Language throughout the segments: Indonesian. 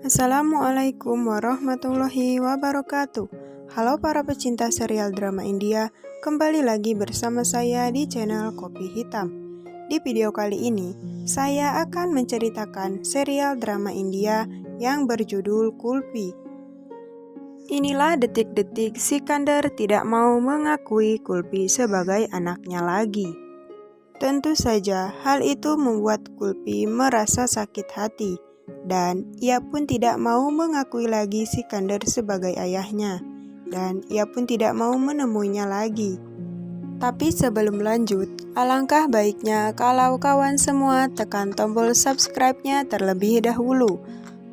Assalamualaikum warahmatullahi wabarakatuh. Halo para pecinta serial drama India, kembali lagi bersama saya di channel Kopi Hitam. Di video kali ini, saya akan menceritakan serial drama India yang berjudul Kulfi. Inilah detik-detik Sikandar tidak mau mengakui Kulfi sebagai anaknya lagi. Tentu saja hal itu membuat Kulfi merasa sakit hati. Dan ia pun tidak mau mengakui lagi Sikandar sebagai ayahnya, dan ia pun tidak mau menemuinya lagi. Tapi sebelum lanjut, alangkah baiknya kalau kawan semua tekan tombol subscribe-nya terlebih dahulu,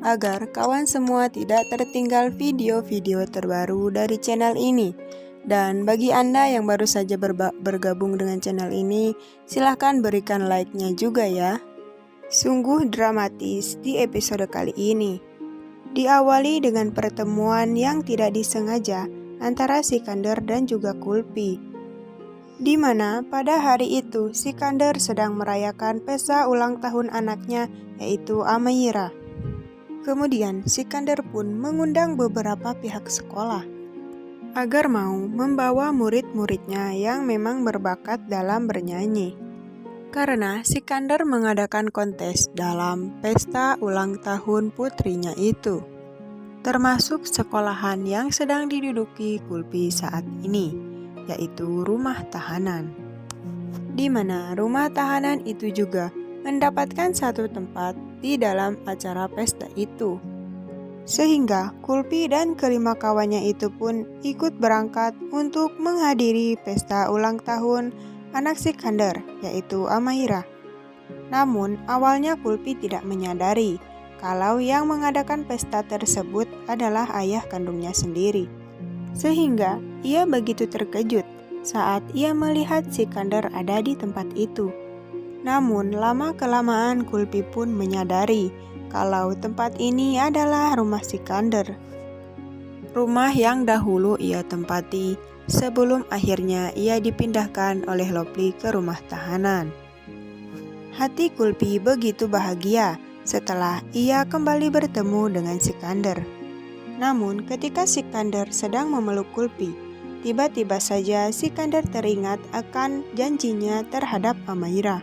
agar kawan semua tidak tertinggal video-video terbaru dari channel ini. Dan bagi Anda yang baru saja bergabung dengan channel ini, silahkan berikan like-nya juga ya. Sungguh dramatis di episode kali ini. Diawali dengan pertemuan yang tidak disengaja antara Sikandar dan juga Kulfi. Di mana pada hari itu Sikandar sedang merayakan pesta ulang tahun anaknya, yaitu Amaira. Kemudian Sikandar pun mengundang beberapa pihak sekolah agar mau membawa murid-muridnya yang memang berbakat dalam bernyanyi. Karena Sikandar mengadakan kontes dalam pesta ulang tahun putrinya itu, termasuk sekolahan yang sedang diduduki Kulfi saat ini, yaitu rumah tahanan. Di mana rumah tahanan itu juga mendapatkan satu tempat di dalam acara pesta itu. Sehingga Kulfi dan kelima kawannya itu pun ikut berangkat untuk menghadiri pesta ulang tahun anak Sikandar, yaitu Amaira. Namun, awalnya Kulfi tidak menyadari kalau yang mengadakan pesta tersebut adalah ayah kandungnya sendiri. Sehingga, ia begitu terkejut saat ia melihat Sikandar ada di tempat itu. Namun, lama-kelamaan Kulfi pun menyadari kalau tempat ini adalah rumah Sikandar. Rumah yang dahulu ia tempati sebelum akhirnya ia dipindahkan oleh Lopli ke rumah tahanan. Hati Kulfi begitu bahagia setelah ia kembali bertemu dengan Sikandar. Namun ketika Sikandar sedang memeluk Kulfi, tiba-tiba saja Sikandar teringat akan janjinya terhadap Amaira,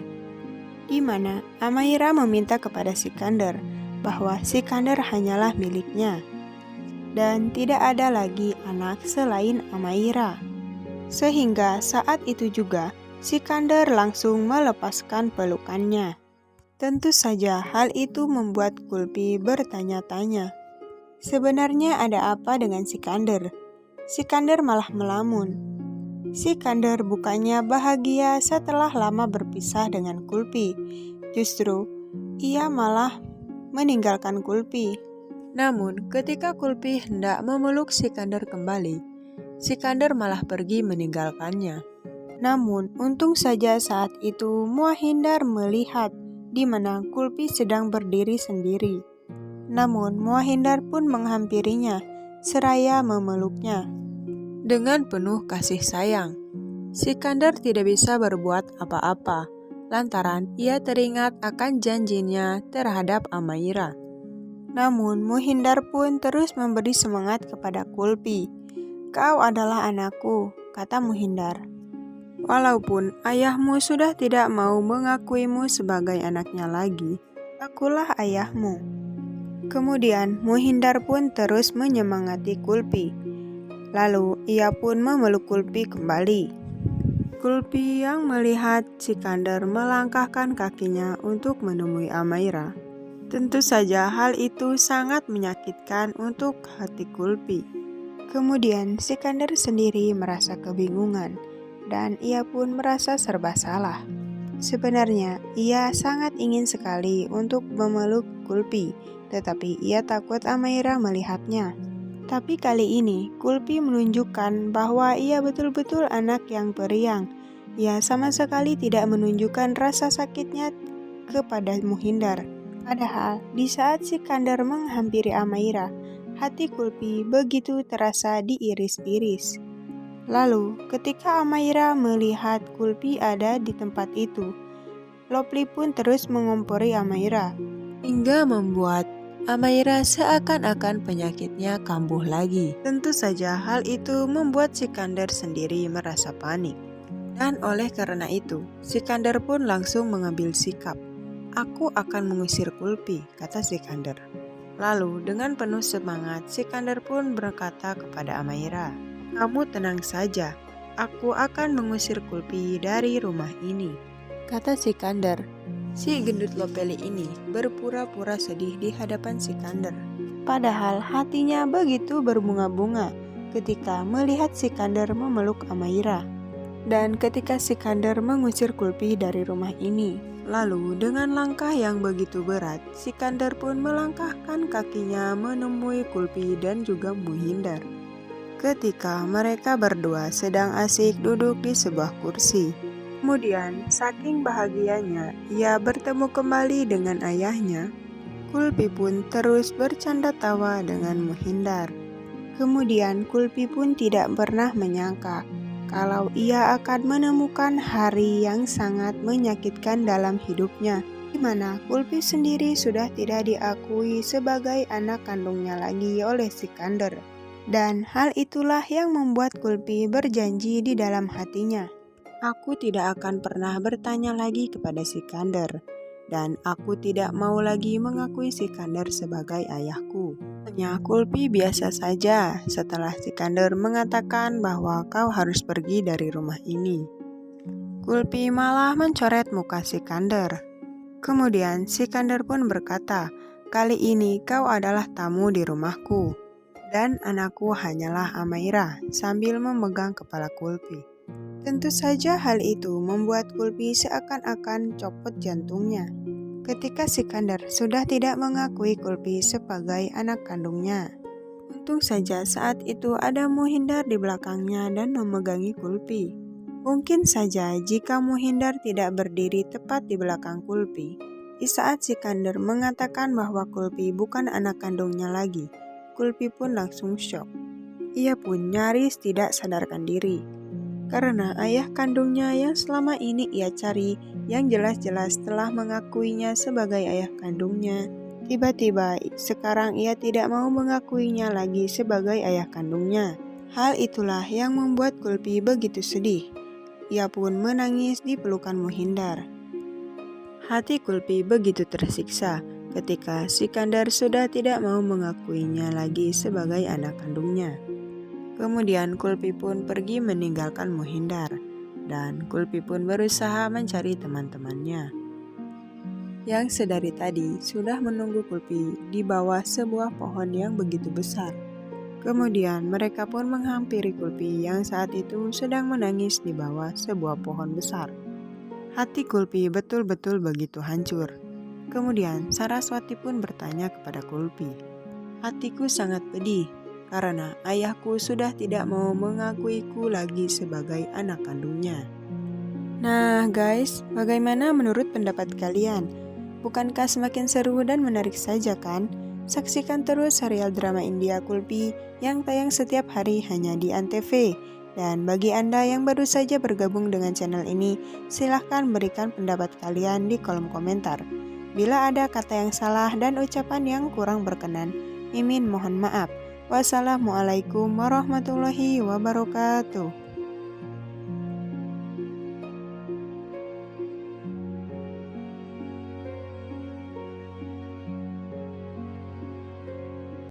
di mana Amaira meminta kepada Sikandar bahwa Sikandar hanyalah miliknya dan tidak ada lagi anak selain Amaira. Sehingga saat itu juga Sikandar langsung melepaskan pelukannya. Tentu saja hal itu membuat Kulfi bertanya-tanya, sebenarnya ada apa dengan Sikandar? Sikandar malah melamun. Sikandar bukannya bahagia setelah lama berpisah dengan Kulfi. Justru ia malah meninggalkan Kulfi. Namun, ketika Kulfi hendak memeluk Sikandar kembali, Sikandar malah pergi meninggalkannya. Namun, untung saja saat itu Muahindar melihat di mana Kulfi sedang berdiri sendiri. Namun, Muahindar pun menghampirinya, seraya memeluknya. Dengan penuh kasih sayang, Sikandar tidak bisa berbuat apa-apa, lantaran ia teringat akan janjinya terhadap Amaira. Namun, Muahindar pun terus memberi semangat kepada Kulfi. "Kau adalah anakku," kata Muahindar. "Walaupun ayahmu sudah tidak mau mengakuimu sebagai anaknya lagi, akulah ayahmu." Kemudian, Muahindar pun terus menyemangati Kulfi. Lalu, ia pun memeluk Kulfi kembali. Kulfi yang melihat Sikandar melangkahkan kakinya untuk menemui Amaira. Tentu saja hal itu sangat menyakitkan untuk hati Kulfi. Kemudian Sikandar sendiri merasa kebingungan dan ia pun merasa serba salah. Sebenarnya ia sangat ingin sekali untuk memeluk Kulfi, tetapi ia takut Amaira melihatnya. Tapi kali ini Kulfi menunjukkan bahwa ia betul-betul anak yang periang. Ia sama sekali tidak menunjukkan rasa sakitnya kepada Muahindar. Padahal di saat Sikandar menghampiri Amaira, hati Kulfi begitu terasa diiris-iris. Lalu ketika Amaira melihat Kulfi ada di tempat itu, Lopli pun terus mengompori Amaira hingga membuat Amaira seakan-akan penyakitnya kambuh lagi. Tentu saja hal itu membuat Sikander sendiri merasa panik. Dan oleh karena itu, Sikander pun langsung mengambil sikap. "Aku akan mengusir Kulpi," kata Sikander. Lalu dengan penuh semangat, Sikander pun berkata kepada Amaira, "Kamu tenang saja, aku akan mengusir Kulpi dari rumah ini," kata Sikander. Si gendut Lopeli ini berpura-pura sedih di hadapan Sikander. Padahal hatinya begitu berbunga-bunga ketika melihat Sikander memeluk Amaira. Dan ketika Sikander mengusir Kulpi dari rumah ini, lalu dengan langkah yang begitu berat, Sikander pun melangkahkan kakinya menemui Kulpi dan juga Muhindar. Ketika mereka berdua sedang asik duduk di sebuah kursi. Kemudian, saking bahagianya, ia bertemu kembali dengan ayahnya. Kulpi pun terus bercanda tawa dengan Muhindar. Kemudian Kulpi pun tidak pernah menyangka kalau ia akan menemukan hari yang sangat menyakitkan dalam hidupnya, di mana Kulpi sendiri sudah tidak diakui sebagai anak kandungnya lagi oleh Sikander. Dan hal itulah yang membuat Kulpi berjanji di dalam hatinya, "Aku tidak akan pernah bertanya lagi kepada Sikander, dan aku tidak mau lagi mengakui Sikander sebagai ayahku." Hanya Kulpi biasa saja setelah Sikander mengatakan bahwa kau harus pergi dari rumah ini. Kulpi malah mencoret muka Sikander. Kemudian Sikander pun berkata, "Kali ini kau adalah tamu di rumahku, dan anakku hanyalah Amaira," sambil memegang kepala Kulpi. Tentu saja hal itu membuat Kulpi seakan-akan copot jantungnya. Ketika Sikander sudah tidak mengakui Kulpi sebagai anak kandungnya. Untung saja saat itu ada Muhindar di belakangnya dan memegangi Kulpi. Mungkin saja jika Muhindar tidak berdiri tepat di belakang Kulpi, di saat Sikander mengatakan bahwa Kulpi bukan anak kandungnya lagi, Kulpi pun langsung syok. Ia pun nyaris tidak sadarkan diri. Karena ayah kandungnya yang selama ini ia cari, yang jelas-jelas telah mengakuinya sebagai ayah kandungnya, tiba-tiba sekarang ia tidak mau mengakuinya lagi sebagai ayah kandungnya. Hal itulah yang membuat Kulpi begitu sedih. Ia pun menangis di pelukan Muhindar. Hati Kulpi begitu tersiksa ketika Sikander sudah tidak mau mengakuinya lagi sebagai anak kandungnya. Kemudian Kulpi pun pergi meninggalkan Muhindar, dan Kulpi pun berusaha mencari teman-temannya yang sedari tadi sudah menunggu Kulpi di bawah sebuah pohon yang begitu besar. Kemudian mereka pun menghampiri Kulpi yang saat itu sedang menangis di bawah sebuah pohon besar. Hati Kulpi betul-betul begitu hancur. Kemudian Saraswati pun bertanya kepada Kulpi, "Hatiku sangat pedih, karena ayahku sudah tidak mau mengakuiku lagi sebagai anak kandungnya." Nah guys, bagaimana menurut pendapat kalian? Bukankah semakin seru dan menarik saja kan? Saksikan terus serial drama India Kulpi yang tayang setiap hari hanya di Antv. Dan bagi Anda yang baru saja bergabung dengan channel ini, silahkan berikan pendapat kalian di kolom komentar. Bila ada kata yang salah dan ucapan yang kurang berkenan, Mimin mohon maaf. Wassalamualaikum warahmatullahi wabarakatuh.